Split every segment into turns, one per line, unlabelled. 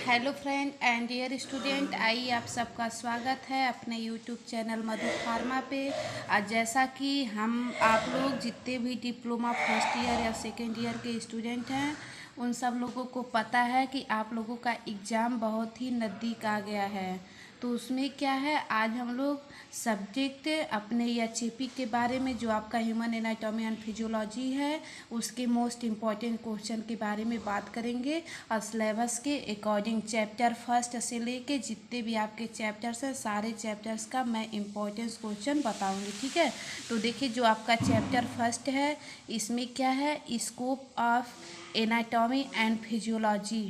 Hello friend and dear student, आइए आप सबका स्वागत है अपने यूट्यूब चैनल मधु फार्मा पे। आज जैसा कि हम आप लोग जितने भी डिप्लोमा फर्स्ट ईयर या सेकेंड ईयर के स्टूडेंट हैं उन सब लोगों को पता है कि आप लोगों का एग्ज़ाम बहुत ही नज़दीक आ गया है। तो उसमें क्या है, आज हम लोग सब्जेक्ट अपने एचएपी के बारे में, जो आपका ह्यूमन एनाटॉमी एंड फिजियोलॉजी है, उसके मोस्ट इम्पॉर्टेंट क्वेश्चन के बारे में बात करेंगे। और सिलेबस के अकॉर्डिंग चैप्टर फर्स्ट से लेके जितने भी आपके चैप्टर्स हैं सारे चैप्टर्स का मैं इम्पोर्टेंस क्वेश्चन बताऊंगी, ठीक है। तो देखिए, जो आपका चैप्टर फर्स्ट है इसमें क्या है, scope of anatomy and physiology,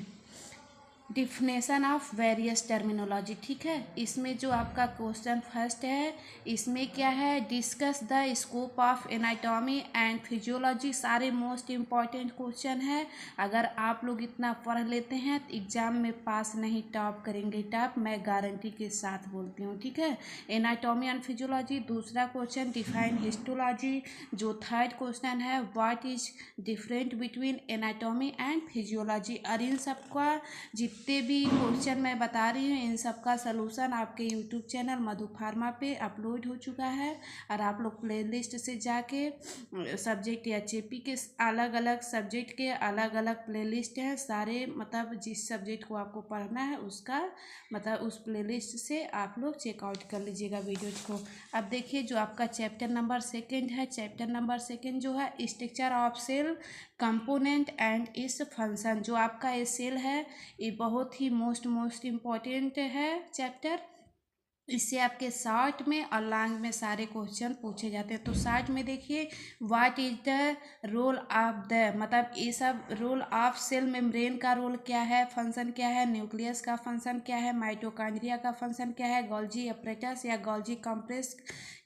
definition of various terminology, ठीक है। इसमें जो आपका क्वेश्चन फर्स्ट है इसमें क्या है, discuss the scope of anatomy and physiology. सारे मोस्ट इम्पॉर्टेंट क्वेश्चन है। अगर आप लोग इतना पढ़ लेते हैं तो एग्जाम में पास नहीं, टॉप करेंगे, टॉप मैं गारंटी के साथ बोलती हूँ, ठीक है। Anatomy and physiology. दूसरा क्वेश्चन डिफाइन हिस्टोलॉजी। जो थर्ड क्वेश्चन है, what is different between anatomy and physiology. और इन सबका जितने भी क्वेश्चन मैं बता रही हूँ इन सब का सलूशन आपके यूट्यूब चैनल मधु फार्मा पे अपलोड हो चुका है। और आप लोग प्लेलिस्ट से जाके सब्जेक्ट एचएपी के अलग अलग सब्जेक्ट के अलग अलग प्लेलिस्ट हैं सारे, मतलब जिस सब्जेक्ट को आपको पढ़ना है उसका मतलब उस प्लेलिस्ट से आप लोग चेकआउट कर लीजिएगा वीडियोज को। अब देखिए, जो आपका चैप्टर नंबर सेकेंड है, चैप्टर नंबर सेकेंड जो है structure of cell, component and its function. जो आपका ये सेल है ये बहुत ही मोस्ट इम्पॉर्टेंट है चैप्टर। इससे आपके शॉर्ट में और लॉन्ग में सारे क्वेश्चन पूछे जाते हैं। तो शॉर्ट में देखिए, what is the role of the, मतलब ये सब रोल ऑफ सेल मेम्ब्रेन का रोल क्या है, फंक्शन क्या है, न्यूक्लियस का फंक्शन क्या है, माइटोकॉन्ड्रिया का फंक्शन क्या है, गोल्जी अपरेटस या गोल्जी कॉम्प्लेक्स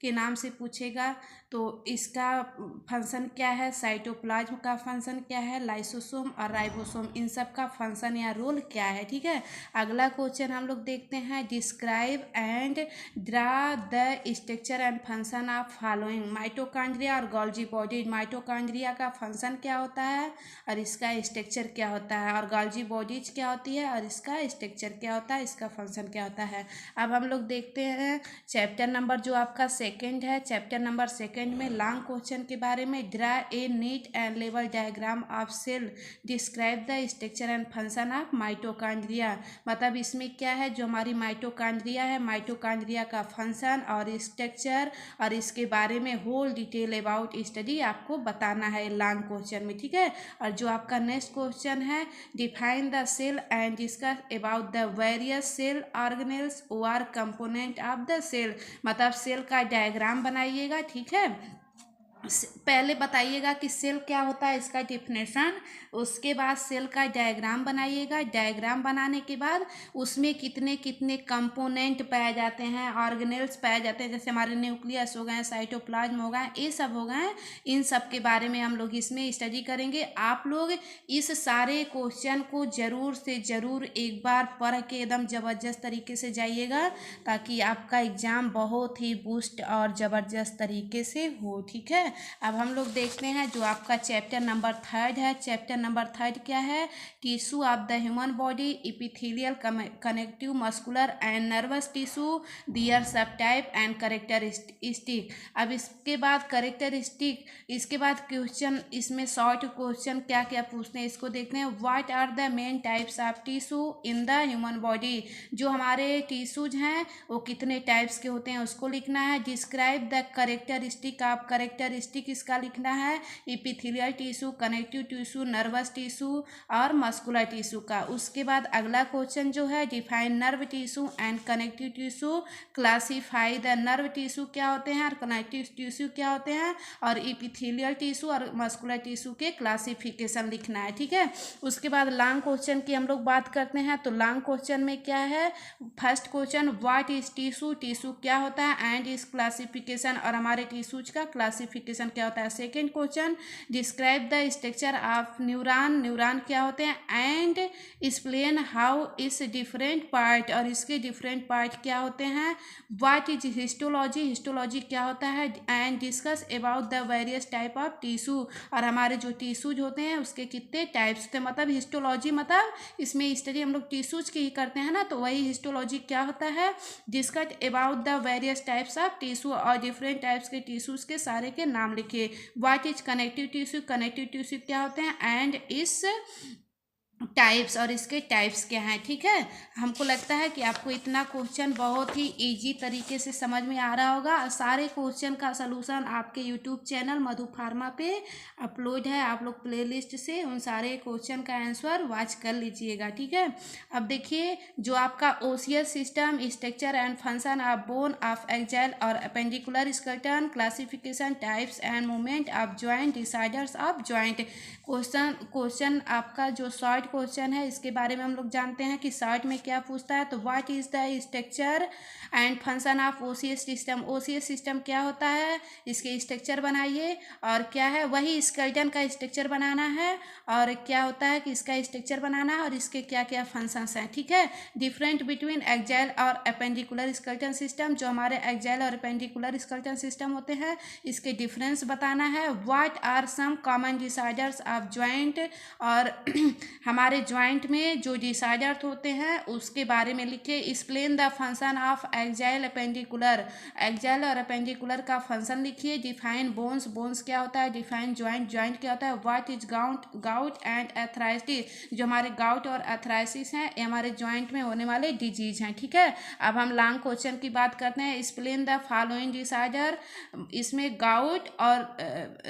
के नाम से पूछेगा तो इसका फंक्शन क्या है, साइटोप्लाज्म का फंक्शन क्या है, लाइसोसोम और राइबोसोम इन सब का फंक्शन या रोल क्या है, ठीक है। अगला क्वेश्चन हम लोग देखते हैं, describe and draw the structure and function of following. Mitochondria और गोल्जी बॉडी। माइटोकॉन्ड्रिया का फंक्शन क्या होता है और इसका स्ट्रक्चर क्या होता है, और गोल्जी बॉडीज क्या होती है और इसका स्ट्रक्चर क्या होता है, इसका फंक्शन क्या होता है। अब हम लोग देखते हैं चैप्टर नंबर जो आपका सेकेंड है, चैप्टर नंबर सेकेंड में लॉन्ग क्वेश्चन के बारे में, ड्रा ए नीट एंड लेवल diagram of cell, describe the structure and function of mitochondria. मतलब इसमें क्या है, जो हमारी माइटोकॉन्ड्रिया है, माइटोकॉन्ड्रिया का फंक्शन और स्ट्रक्चर और इसके बारे में होल डिटेल अबाउट स्टडी आपको बताना है लॉन्ग क्वेश्चन में, ठीक है। और जो आपका नेक्स्ट क्वेश्चन है, define the cell and discuss about the various cell organelles और कंपोनेंट ऑफ द सेल। मतलब सेल का डायग्राम बनाइएगा, ठीक है। पहले बताइएगा कि सेल क्या होता है, इसका डिफिनेशन, उसके बाद सेल का डायग्राम बनाइएगा। डायग्राम बनाने के बाद उसमें कितने कितने कंपोनेंट पाए जाते हैं, ऑर्गेनेल्स पाए जाते हैं, जैसे हमारे न्यूक्लियस हो गए, साइटोप्लाज्म हो गए, ये सब हो गए। इन सब के बारे में हम लोग इसमें स्टडी करेंगे। आप लोग इस सारे क्वेश्चन को ज़रूर से ज़रूर एक बार पढ़ के एकदम ज़बरदस्त तरीके से जाइएगा, ताकि आपका एग्ज़ाम बहुत ही बूस्ट और ज़बरदस्त तरीके से हो, ठीक है। अब हम लोग देखते हैं जो आपका चैप्टर नंबर थर्ड है। चैप्टर नंबर थर्ड क्या है, tissue of the human body, epithelial, connective, muscular and nervous tissue, their sub type and characteristic. अब इसके बाद करेक्टरिस्टिक, इसके बाद क्वेश्चन, इसमें शॉर्ट क्वेश्चन क्या क्या पूछते हैं इसको देखते हैं। What are the main types of tissue in the human body. जो हमारे टिश्यूज हैं वो कितने टाइप्स के होते हैं उसको लिखना है। Describe the characteristic of, characteristic इसका लिखना है epithelial tissue, connective tissue, nervous tissue और मस्कुलर टिश्यू का। उसके बाद अगला क्वेश्चन जो है, define nerve tissue and connective tissue, classify the. Nerve tissue क्या होते हैं और कनेक्टिव टिश्यू क्या होते हैं, और इपिथेलियल टिश्यू और मस्कुलर टिश्यू के क्लासिफिकेशन लिखना है, ठीक है। उसके बाद लॉन्ग क्वेश्चन की हम लोग बात करते हैं। तो लॉन्ग क्वेश्चन में क्या है, first question, what is tissue, tissue क्या होता है एंड इस क्लासिफिकेशन, और हमारे टिश्यूज का क्लासिफिकेशन क्लासिफिकेशन क्या होता है। Second question, describe the structure of neuron, neuron क्या होते हैं एंड एक्सप्लेन हाउ इस डिफरेंट पार्ट, और इसके डिफरेंट पार्ट क्या होते हैं। व्हाट इज हिस्टोलॉजी, हिस्टोलॉजी क्या होता है and discuss about the various type of tissue, और हमारे जो टिश्यूज होते हैं उसके कितने टाइप्स होते हैं। मतलब हिस्टोलॉजी मतलब इसमें स्टडी हम लोग टिश्यूज की ही करते हैं ना, तो वही हिस्टोलॉजी क्या होता है, discuss about the various types of tissue, और डिफरेंट टाइप्स के टिश्यूज के सारे के नाम लिखिए। What is connective tissue, connective tissue क्या होते हैं एंड इस टाइप्स, और इसके टाइप्स क्या हैं। ठीक है, हमको लगता है कि आपको इतना क्वेश्चन बहुत ही इजी तरीके से समझ में आ रहा होगा। और सारे क्वेश्चन का सलूशन आपके यूट्यूब चैनल मधु फार्मा पे अपलोड है, आप लोग प्लेलिस्ट से उन सारे क्वेश्चन का आंसर वॉच कर लीजिएगा। ठीक है, अब देखिए जो आपका osseous system, structure and function of bone of axial और appendicular skeleton, classification, types and movement of joint, disorders of joint. Question आपका जो शॉर्ट क्वेश्चन है इसके बारे में हम लोग जानते हैं कि शॉर्ट में क्या पूछता है। तो what is the structure and function of OCS system, OCS system क्या होता है, इसके स्ट्रक्चर बनाइए, और क्या है वही स्केलेटन का स्ट्रक्चर बनाना है, और क्या होता है कि इसका स्ट्रक्चर बनाना है और इसके क्या क्या फंक्शंस हैं। ठीक है, डिफरेंट बिटवीन एक्जाइल और अपेंडिकुलर स्केलेटन सिस्टम, जो हमारे एक्जाइल और अपेंडिकुलर स्केलेटन सिस्टम होते हैं इसके डिफरेंस बताना है। What are some common disorders of joint, और हमारे जॉइंट में जो डिसाइडर होते हैं उसके बारे में लिखिए। Explain the function of axial appendicular, axial और अपेंडिकुलर का फंक्शन लिखिए। डिफाइन बोन्स, बोन्स क्या होता है। डिफाइन जॉइंट, जॉइंट क्या होता है। What is gout and arthritis, जो हमारे गाउट और एथराइटिस हैं ये हमारे जॉइंट में होने वाले डिजीज हैं। ठीक है, अब हम लॉन्ग क्वेश्चन की बात करते हैं। एक्सप्लेन द फॉलोइंग डिसाइडर, इसमें गाउट और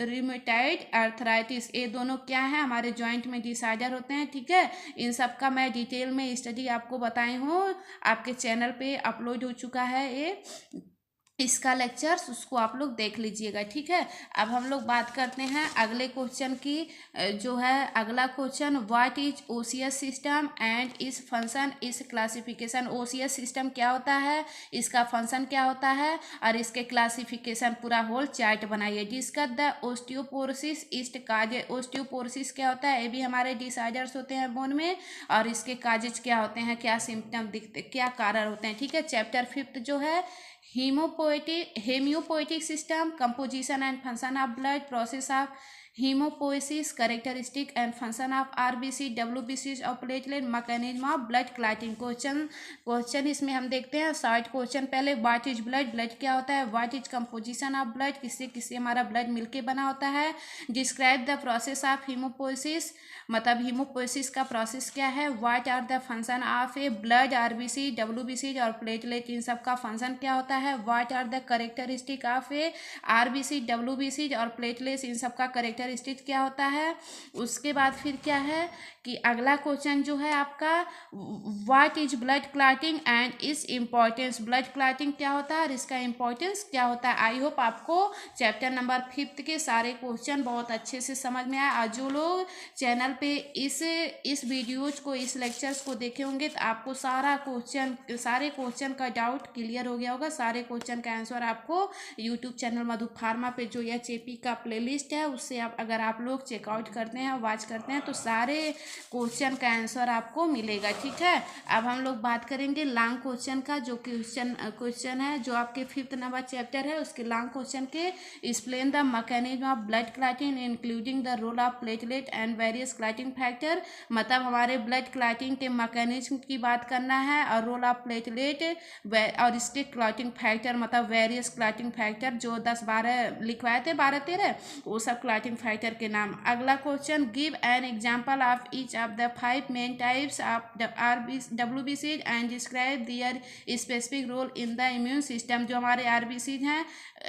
रिमेटॉइड आर्थराइटिस ये दोनों क्या है हमारे जॉइंट में डिसाइडर होते हैं। ठीक है, इन सब का मैं डिटेल में स्टडी आपको बताई हूँ, आपके चैनल पे अपलोड हो चुका है ये इसका लेक्चर्स, उसको आप लोग देख लीजिएगा। ठीक है, अब हम लोग बात करते हैं अगले क्वेश्चन की, जो है अगला question, what is OCS system and its function इस क्लासिफिकेशन। ओसीएस सिस्टम क्या होता है, इसका फंक्शन क्या होता है, और इसके क्लासिफिकेशन पूरा होल चार्ट बनाइए। Discuss the osteoporosis east causes, osteoporosis क्या होता है, ये भी हमारे डिसाइडर्स होते हैं बोन में, और इसके काजेज क्या होते हैं, क्या सिम्टम दिखते, क्या कारण होते हैं। ठीक है, चैप्टर 5 जो है hemopoietic system, composition and function of blood, process of hemopoiesis, characteristic and function of RBC, WBC और platelet, mechanism of blood clotting. Question इसमें हम देखते हैं शॉर्ट क्वेश्चन। पहले व्हाट इज ब्लड, ब्लड क्या होता है। What is composition of blood, किससे किससे हमारा ब्लड मिलके बना होता है। Describe the process of hemopoiesis, मतलब हीमोपोइसिस का प्रोसेस क्या है। What are the function of A blood, RBC, WBC और प्लेटलेट, इन सब का फंक्शन क्या होता है। What are the characteristic of a RBC, WBC और प्लेटलेट्स, इन सब का कैरेक्टरिस्टिक क्या होता है। उसके बाद फिर क्या है कि अगला क्वेश्चन जो है आपका, what is blood clotting and its importance, blood clotting क्या होता है और इसका इम्पोर्टेंस क्या होता है। आई होप आपको चैप्टर नंबर 5 के सारे क्वेश्चन बहुत अच्छे से समझ में आए। और जो लोग चैनल पे इस वीडियोज को, इस लेक्चर्स को देखे होंगे तो आपको सारे क्वेश्चन का डाउट क्लियर हो गया होगा। सारे क्वेश्चन का आंसर आपको यूट्यूब चैनल मधु फार्मा पे जो HAP का प्लेलिस्ट है उससे अगर आप लोग चेकआउट करते हैं, वॉच करते हैं तो सारे क्वेश्चन का आंसर आपको मिलेगा। ठीक है, अब हम लोग बात करेंगे लॉन्ग क्वेश्चन का, जो क्वेश्चन है जो आपके 5th नंबर चैप्टर है उसके लॉन्ग क्वेश्चन के। Explain the mechanism of blood clotting including the role of platelet and various clotting factor, मतलब हमारे ब्लड क्लॉटिंग के मैकेनिज्म की बात करना है, और रोल ऑफ प्लेटलेट और इसके क्लॉटिंग फैक्टर, मतलब वेरियस क्लॉटिंग फैक्टर जो 10-12 लिखवाए थे, 12-13, वो सब क्लॉटिंग फैक्टर के नाम। अगला question, give an example of each of the 5 main types of WBC and describe their specific role in the immune system. जो हमारे RBC हैं,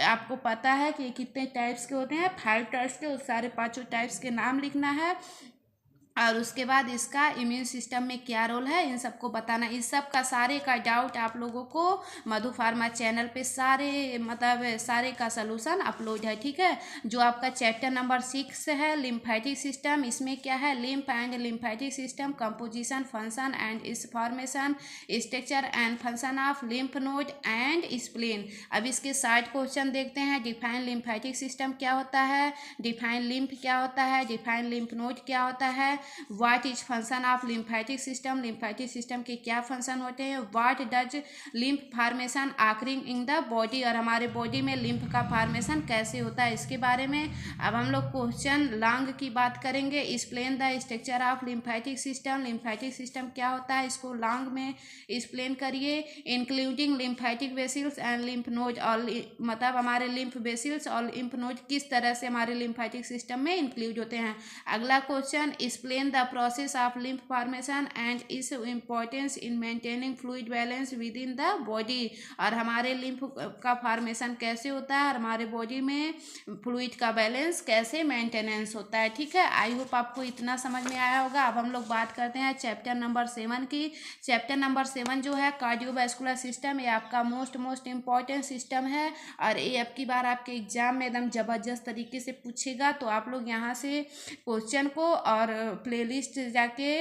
आपको पता है कि कितने टाइप्स के होते हैं, 5 टाइप्स के, उस सारे 5 टाइप्स के नाम लिखना है। और उसके बाद इसका इम्यून सिस्टम में क्या रोल है, इन सबको बताना। इस सब का सारे का डाउट आप लोगों को मधु फार्मा चैनल पे सारे मतलब सारे का सलूशन अपलोड है, ठीक है। जो आपका चैप्टर नंबर 6 है लिम्फेटिक सिस्टम, इसमें क्या है, lymph and lymphatic system, composition, function and its formation, structure and function of lymph node and spleen. अब इसके 60 क्वेश्चन देखते हैं। डिफाइन लिम्फेटिक सिस्टम क्या होता है, डिफाइन लिम्फ क्या होता है, डिफाइन लिम्फ नोड क्या होता है, what is function of lymphatic system, lymphatic system के क्या फंक्शन होते हैं, what does lymph formation occurring in the body, और हमारे बॉडी में लिम्फ का फॉर्मेशन कैसे होता है, इसके बारे में। अब हम लोग क्वेश्चन लंग की बात करेंगे। Explain the structure of lymphatic system, lymphatic system क्या होता है, इसको लंग में एक्सप्लेन करिए। Including lymphatic vessels and lymph node, और मतलब हमारे लिम्फ वेसिल्स और लिम्फ नोड किस तरह से हमारे लिम्फेटिक सिस्टम में इंक्लूड होते हैं। अगला question, explain the process of lymph formation and its importance in maintaining fluid balance with in the body, और हमारे लिम्फ का फॉर्मेशन कैसे होता है और हमारे बॉडी में फ्लूइड का बैलेंस कैसे मेंटेनेंस होता है, ठीक है। आई होप आपको इतना समझ में आया होगा। अब हम लोग बात करते हैं चैप्टर नंबर 7 की। चैप्टर नंबर 7 जो है कार्डियोवैस्कुलर सिस्टम, ये आपका मोस्ट इम्पॉर्टेंट सिस्टम है, और ये अब की बार आपके एग्जाम में एकदम ज़बरदस्त तरीके से पूछेगा। तो आप लोग यहाँ से क्वेश्चन को और प्लेलिस्ट जाके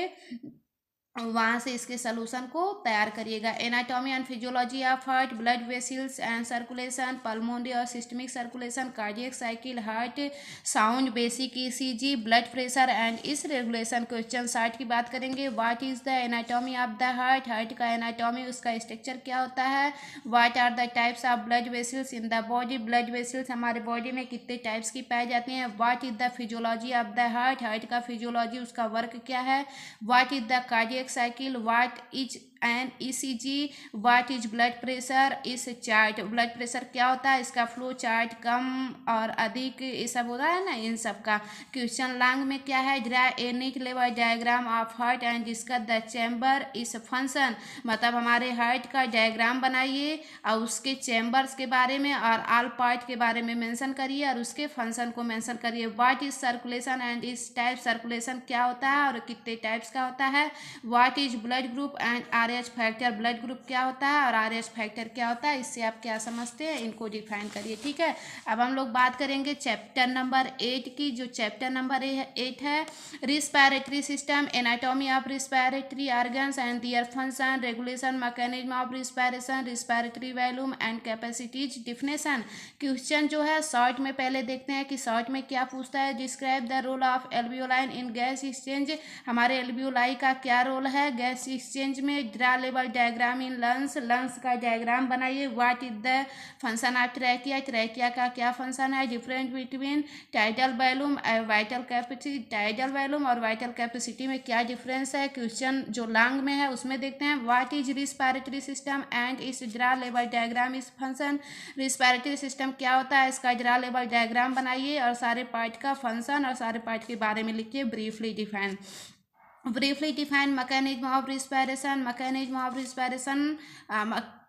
वहाँ से इसके सलूशन को तैयार करिएगा। Anatomy and physiology of heart, blood vessels and circulation, pulmonary और systemic circulation, cardiac cycle, heart sound, basic ECG, blood pressure and its regulation. Question 60 की बात करेंगे। What is the anatomy of the heart, heart का anatomy, उसका structure क्या होता है। What are the types of blood vessels in the body, blood vessels हमारे body में कितने टाइप्स की पाई जाती हैं। What is the physiology of the heart, heart का फिजियोलॉजी, उसका वर्क क्या है। What is the cardiac cycle, what is and ECG, what is blood pressure, इस चार्ट ब्लड प्रेशर क्या होता है, इसका फ्लो चार्ट, कम और अधिक, ये सब होता है ना, इन सब का। क्वेश्चन लंग में क्या है, draw a neat level diagram of heart and discuss the chamber is function, मतलब हमारे हार्ट का डायग्राम बनाइए और उसके चैम्बर्स के बारे में और ऑल पार्ट के बारे में मेंशन करिए और उसके फंक्शन को मेंशन करिए। व्हाट इज सर्कुलेशन एंड इस टाइप सर्कुलेशन क्या होता है और कितने टाइप्स का होता है। What is blood group and RH factor, blood group क्या होता है और आरएच फैक्टर क्या होता है, इससे आप क्या समझते हैं, इनको डिफाइन करिए, ठीक है। अब हम लोग बात करेंगे चैप्टर नंबर 8 की। जो चैप्टर नंबर 8 है, respiratory system, anatomy of respiratory organs and their function, regulation mechanism of respiration, respiratory volume and capacities definition. Question जो है शॉर्ट में पहले देखते हैं कि शॉर्ट में क्या पूछता है। Describe the role of alveoli in gas exchange, हमारे एल्वियोलाई का क्या रोल है गैस एक्सचेंज में। Draw level diagram in lungs, lungs का डायग्राम बनाइए। What is the function of trachea, trachea का क्या फंक्शन है। डिफरेंस बिटवीन टाइडल वॉल्यूम और वाइटल कैपेसिटी, टाइडल वॉल्यूम और वाइटल कैपेसिटी में क्या डिफरेंस है। क्वेश्चन जो लंग में है उसमें देखते हैं। What is respiratory system and इस ड्रा लेवल डायग्राम इस फंक्शन, रिस्पायरेटरी सिस्टम क्या होता है, इसका ड्रा लेवल डायग्राम बनाइए और सारे पार्ट का फंक्शन और सारे पार्ट के बारे में लिखिए। Briefly define, briefly define mechanism of respiration, mechanism of respiration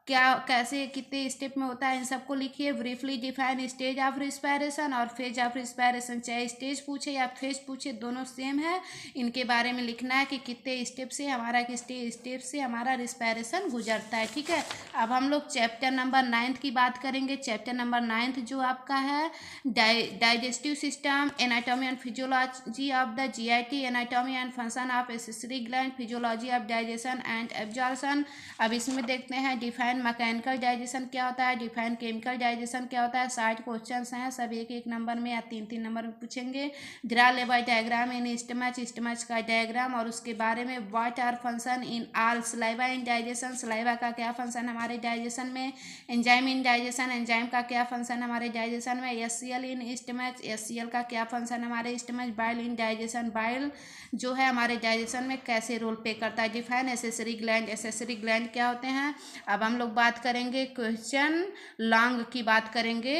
क्या कैसे कितने स्टेप में होता है, इन सबको लिखिए। Briefly define stage of respiration और फेज ऑफ रिस्पायरेशन, चाहे स्टेज पूछे या फेज पूछे दोनों सेम है, इनके बारे में लिखना है कि कितने स्टेप से हमारा कितने स्टेप से हमारा रिस्पायरेशन गुजरता है, ठीक है। अब हम लोग चैप्टर नंबर 9 की बात करेंगे। चैप्टर नंबर 9 जो आपका है digestive system, anatomy and physiology of the GIT, anatomy and function of accessory gland, physiology of digestion and absorption. अब इसमें देखते हैं डिफाइन मैकेनिकल डाइजेशन क्या होता है, डिफाइन केमिकल डाइजेशन क्या होता है। 60 क्वेश्चंस हैं, सब एक एक नंबर में या 3-3 नंबर में पूछेंगे। Draw level diagram in stomach, stomach का डायग्राम और उसके बारे में। What are function in all saliva in digestion, saliva का क्या फंक्शन हमारे डाइजेशन में। एंजाइम इन डाइजेशन, एंजाइम का क्या फंक्शन हमारे डाइजेशन में। एचसीएल इन स्टमच, एचसीएल का क्या फंक्शन हमारे stomach. Bile in digestion, bile जो है हमारे डाइजेशन में कैसे रोल प्ले करता है। Define accessory gland, accessory gland क्या होते हैं। अब हम लोग बात करेंगे क्वेश्चन लंग की बात करेंगे।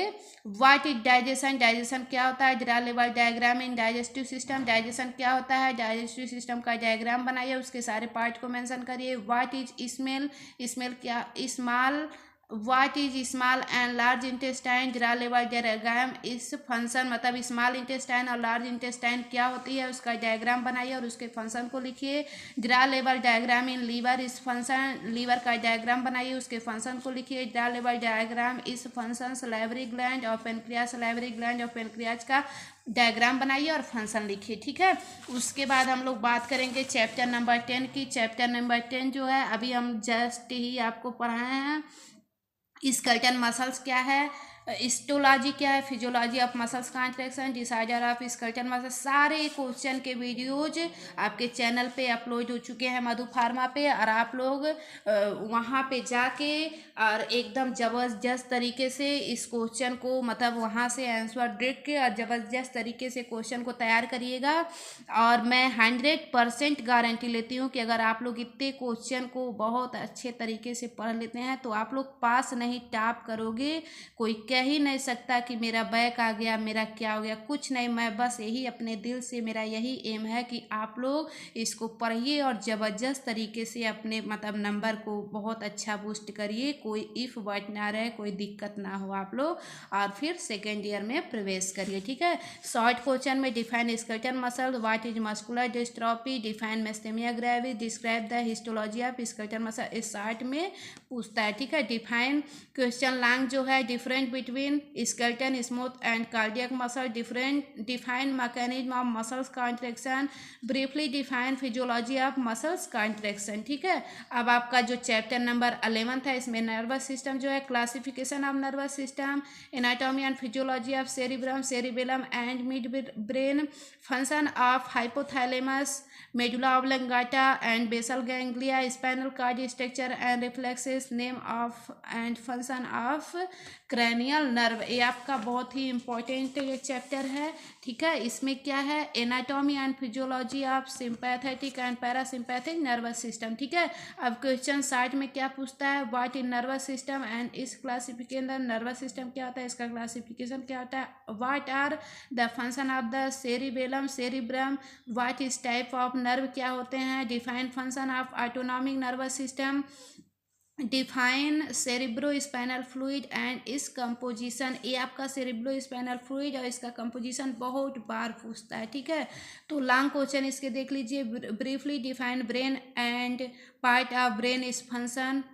व्हाट इज डाइजेशन, डाइजेशन क्या होता है। ड्रा लेवल डायग्राम इन डाइजेस्टिव सिस्टम, डाइजेशन क्या होता है, डाइजेस्टिव सिस्टम का डायग्राम बनाइए, उसके सारे पार्ट को मेंशन करिए। व्हाट इज स्मेल, स्मेल क्या, small what is small and large intestine जरा लेवल डायग्राम। इस फंक्शन मतलब स्मॉल इंटेस्टाइन और लार्ज इंटेस्टाइन क्या होती है उसका डायग्राम बनाइए और उसके फंक्शन को लिखिए। जरा लेवल डायग्राम इन लीवर, इस फंक्शन लीवर का डायग्राम बनाइए, उसके फंक्शन को लिखिए। जरा लेवल डायग्राम इस फंक्शन सलाइवरी ग्लैंड और पेनक्रियाज, सलाइवरी ग्लैंड और पेनक्रियाज का डायग्राम बनाइए और फंक्शन लिखिए, ठीक है। उसके बाद हम लोग बात करेंगे चैप्टर नंबर 10 की। चैप्टर नंबर 10 जो है अभी हम जस्ट ही आपको पढ़ाए हैं। स्केलेटल मसल्स क्या है, हिस्टोलॉजी क्या है, physiology of muscles contraction, disorder of skeletal muscles, सारे क्वेश्चन के वीडियोज आपके चैनल पे अपलोड हो चुके हैं मधु फार्मा पे। और आप लोग वहाँ पे जाके और एकदम ज़बरदस्त तरीके से इस क्वेश्चन को मतलब वहाँ से आंसर देख के और ज़बरदस्त तरीके से क्वेश्चन को तैयार करिएगा। और मैं 100% गारंटी लेती हूँ कि अगर आप लोग इतने क्वेश्चन को बहुत अच्छे तरीके से पढ़ लेते हैं तो आप लोग पास नहीं टॉप करोगे। कोई कह ही नहीं सकता कि मेरा बैक आ गया, मेरा क्या हो गया, कुछ नहीं। मैं बस यही अपने दिल से मेरा यही एम है कि आप लोग इसको पढ़िए और ज़बरदस्त तरीके से अपने मतलब नंबर को बहुत अच्छा बूस्ट करिए। कोई इफ़ बट ना रहे, कोई दिक्कत ना हो आप लोग, और फिर सेकेंड ईयर में प्रवेश करिए, ठीक है। शॉर्ट क्वेश्चन में define skeletal muscle, what is muscular dystrophy, define myasthenia gravis, describe the histology of skeletal muscle, इस शॉर्ट में पूछता है, ठीक है। डिफाइन क्वेश्चन लॉन्ग जो है different between skeleton smooth and cardiac muscle, define mechanism of muscles contraction, briefly define physiology of muscles contraction, ठीक है। अब आपका जो चैप्टर नंबर 11 है इसमें नर्वस सिस्टम जो है, classification of nervous system, anatomy and physiology of cerebrum, cerebellum and midbrain, function of hypothalamus, medulla oblongata and basal ganglia, spinal cord structure and reflexes, name of and function of cranial nerve. ये आपका बहुत ही important ये chapter है, ठीक है। इसमें क्या है, anatomy and physiology of sympathetic and parasympathetic nervous system, ठीक है। अब क्वेश्चन 60 में क्या पूछता है, what in nervous system and is classification, nervous system क्या होता है, इसका क्लासिफिकेशन क्या होता है, what are the function of the cerebellum cerebrum, what is type of nerve क्या होते हैं, define function of autonomic nervous system, define cerebrospinal fluid and is composition. ये आपका सेरिब्रो स्पाइनल फ्लूइड और इसका कंपोजिशन बहुत बार पूछता है, ठीक है। तो लॉन्ग क्वेश्चन इसके देख लीजिए। Briefly define brain and part of brain इस फंक्शन,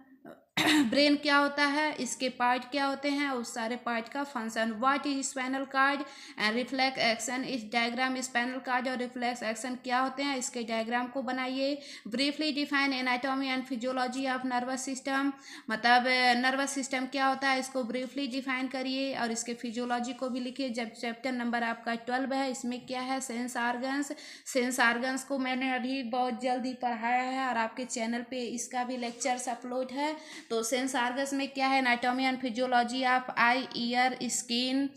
ब्रेन क्या होता है, इसके पार्ट क्या होते हैं, उस सारे पार्ट का function. What is spinal cord and reflex action, इस डायग्राम स्पाइनल कार्ड और रिफ्लेक्स एक्शन क्या होते हैं, इसके डायग्राम को बनाइए। Briefly define anatomy and physiology of nervous system, मतलब नर्वस सिस्टम क्या होता है इसको ब्रीफली डिफाइन करिए और इसके फिजियोलॉजी को भी लिखिए। जब चैप्टर नंबर आपका 12 है, इसमें क्या है, सेंस ऑर्गन्स। सेंस ऑर्गन्स को मैंने अभी बहुत जल्दी पढ़ाया है और आपके चैनल पे इसका भी लेक्चर्स अपलोड है। तो सेंस ऑर्गन्स में क्या है, anatomy and physiology of eye ear skin,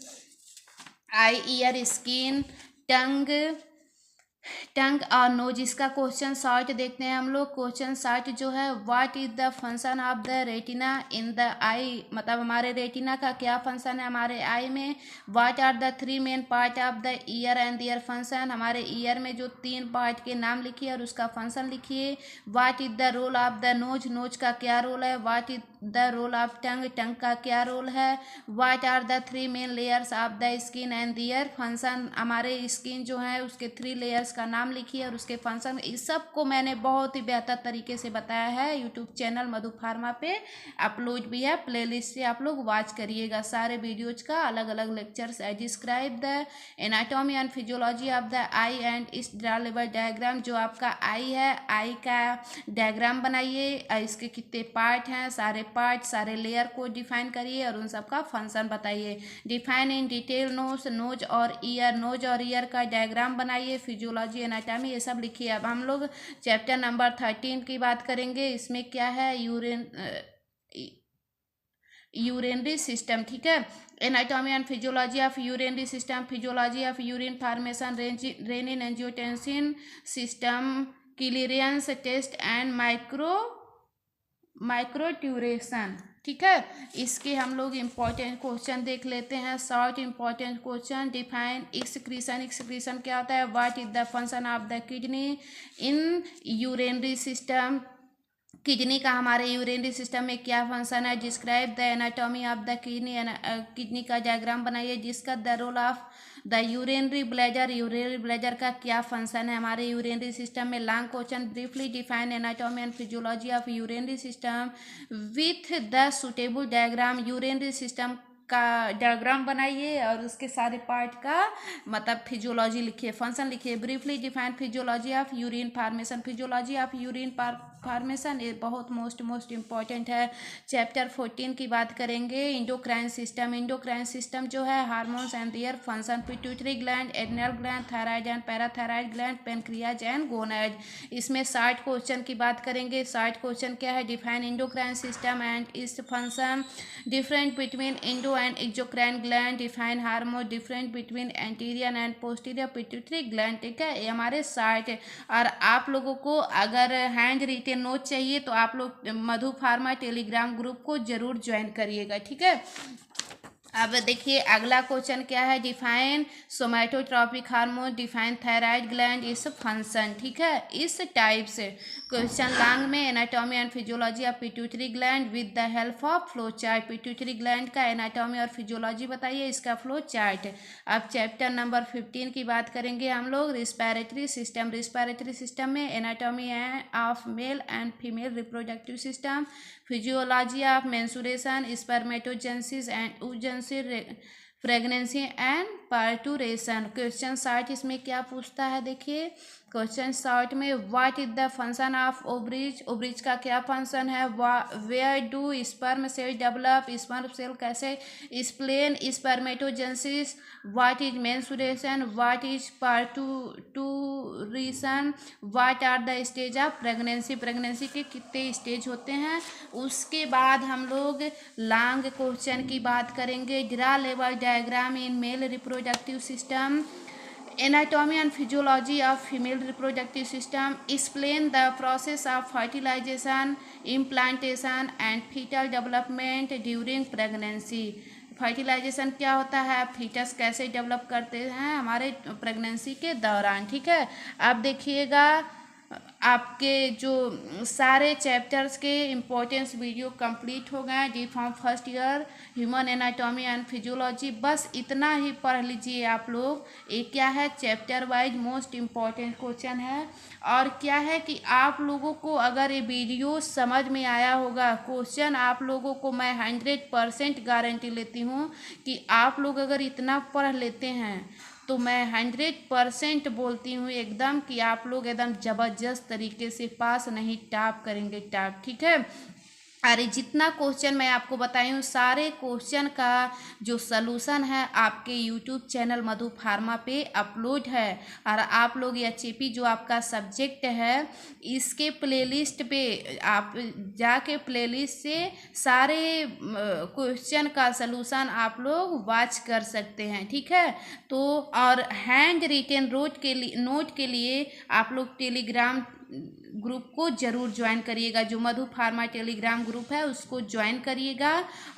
tongue और नोज। इसका क्वेश्चन 60 देखते हैं हम लोग। क्वेश्चन 60 जो है, what is the function of the retina in the eye, मतलब हमारे रेटिना का क्या फंक्शन है हमारे आई में। What are the 3 main part of the ear and their function, हमारे ईयर में जो 3 पार्ट के नाम लिखिए और उसका फंक्शन लिखिए। What is the role of the nose, nose का क्या रोल है। What is the role of tongue, tongue का क्या रोल है। What are the 3 main layers of the skin and their function, हमारे स्किन जो है उसके 3 लेयर्स का नाम लिखिए और उसके फंक्शन। इस सब को मैंने बहुत ही बेहतर तरीके से बताया है, यूट्यूब चैनल मधु फार्मा पे अपलोड भी है, प्लेलिस्ट से आप लोग वॉच करिएगा सारे वीडियोज का अलग अलग लेक्चर्स है। Describe the anatomy and physiology of the I and इस लेवल डायग्राम, जो आपका आई है, आई का डायग्राम बनाइए, इसके कितने पार्ट हैं, सारे पार्ट सारे लेयर को डिफाइन करिए और उन सब का फंक्शन बताइए। डिफाइन इन डिटेल नोज और ईयर, नोज और ईयर का डायग्राम बनाइए। फिजियोलॉजी एनाटॉमी ये सब लिखिए। अब हम लोग चैप्टर नंबर 13 की बात करेंगे। इसमें क्या है, यूरिनरी सिस्टम, ठीक है। Anatomy and physiology of urinary system, physiology of urine formation, renin angiotensin system, clearance test and micturition, ठीक है। इसके हम लोग इम्पोर्टेंट क्वेश्चन देख लेते हैं, short important question. Define excretion, excretion क्या होता है। What is the function of the kidney in urinary system. Kidney का हमारे यूरिनरी सिस्टम में क्या फंक्शन है, describe the anatomy of the kidney, kidney का डायग्राम बनाइए, जिसका the role of the urinary bladder का क्या फंक्शन है हमारे यूरिनरी सिस्टम में। Long question, briefly define anatomy and physiology of urinary system with the suitable diagram. Urinary system का diagram बनाइए और उसके सारे पार्ट का मतलब फिजियोलॉजी लिखिए, फंक्शन लिखिए। Briefly define physiology of urine formation, physiology of urine formation ये बहुत मोस्ट इंपॉर्टेंट है। चैप्टर 14 की बात करेंगे, इंडोक्राइन सिस्टम। इंडोक्राइन सिस्टम जो है hormones and their function, pituitary gland, adrenal gland, thyroid and parathyroid gland, pancreas and gonad. इसमें 60 question की बात करेंगे। 60 क्वेश्चन क्या है, define endocrine system and its function, different between Indo and exocrine gland, define hormone, different between anterior and posterior pituitary gland. ठीक है, ये हमारे 60 है। और आप लोगों को अगर हैंड रिटेन नोट चाहिए तो आप लोग मधु फार्मा टेलीग्राम ग्रुप को जरूर ज्वाइन करिएगा। ठीक है, अब देखिए अगला क्वेश्चन क्या है, define somatotropic hormone, define thyroid gland, its function. ठीक है, इस टाइप से क्वेश्चन लॉन्ग में anatomy and physiology of pituitary gland with the help of flow chart. Pituitary gland का एनाटॉमी और फिजियोलॉजी बताइए, इसका फ्लो चार्ट। अब चैप्टर नंबर 15 की बात करेंगे हम लोग, रिस्पायरेटरी सिस्टम। रिस्पायरेटरी सिस्टम में anatomy of male and female reproductive system, physiology of menstruation, spermatogenesis and oogenesis, pregnancy and parturition. Question 60 इसमें क्या पूछता है, देखिए क्वेश्चन 60 में what is the function of ovaries. Ovaries का क्या फंक्शन है, where do sperm cell develop, sperm cell कैसे explain spermatogenesis, what is menstruation, what is parturition, what are the stage of pregnancy. Pregnancy के कितने stage होते हैं। उसके बाद हम लोग लॉन्ग क्वेश्चन की बात करेंगे, draw level diagram in male reproductive system, anatomy and physiology of female reproductive system, explain the process of fertilization, implantation and fetal development during pregnancy। Fertilization क्या होता है, फीटस कैसे डेवलप करते हैं हमारे प्रेगनेंसी के दौरान। ठीक है, अब देखिएगा आपके जो सारे चैप्टर्स के इम्पोर्टेंस वीडियो कंप्लीट हो गए। D form first year human anatomy and physiology, बस इतना ही पढ़ लीजिए आप लोग। ये क्या है, chapter wise most important question है। और क्या है कि आप लोगों को अगर ये वीडियो समझ में आया होगा, क्वेश्चन आप लोगों को मैं 100% गारंटी लेती हूँ कि आप लोग अगर इतना पढ़ लेते हैं तो मैं 100% बोलती हूँ एकदम कि आप लोग एकदम ज़बरदस्त तरीके से पास नहीं टॉप करेंगे, टॉप। ठीक है, अरे जितना क्वेश्चन मैं आपको बताई हूँ सारे क्वेश्चन का जो सलूशन है आपके यूट्यूब चैनल मधु फार्मा पे अपलोड है। और आप लोग एचएपी जो आपका सब्जेक्ट है इसके प्लेलिस्ट पे आप जाके प्लेलिस्ट से सारे क्वेश्चन का सलूशन आप लोग वॉच कर सकते हैं। ठीक है, तो और हैंड रिटेन नोट के लिए आप लोग टेलीग्राम ग्रुप को जरूर ज्वाइन करिएगा। जो मधु फार्मा टेलीग्राम ग्रुप है उसको ज्वाइन करिएगा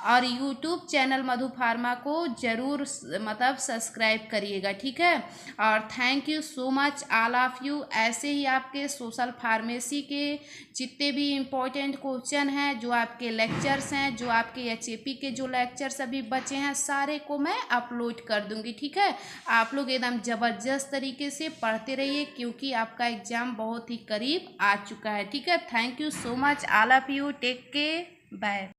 और यूट्यूब चैनल मधु फार्मा को जरूर मतलब सब्सक्राइब करिएगा। ठीक है, और thank you so much all of you. ऐसे ही आपके सोशल फार्मेसी के जितने भी इम्पोर्टेंट क्वेश्चन हैं, जो आपके लेक्चर्स हैं, जो आपके एचएपी के जो लेक्चर्स अभी बचे हैं, सारे को मैं अपलोड कर दूंगी। ठीक है, आप लोग एकदम ज़बरदस्त तरीके से पढ़ते रहिए क्योंकि आपका एग्ज़ाम बहुत ही करीब आ चुका है। ठीक है, thank you so much all of you, take care, bye.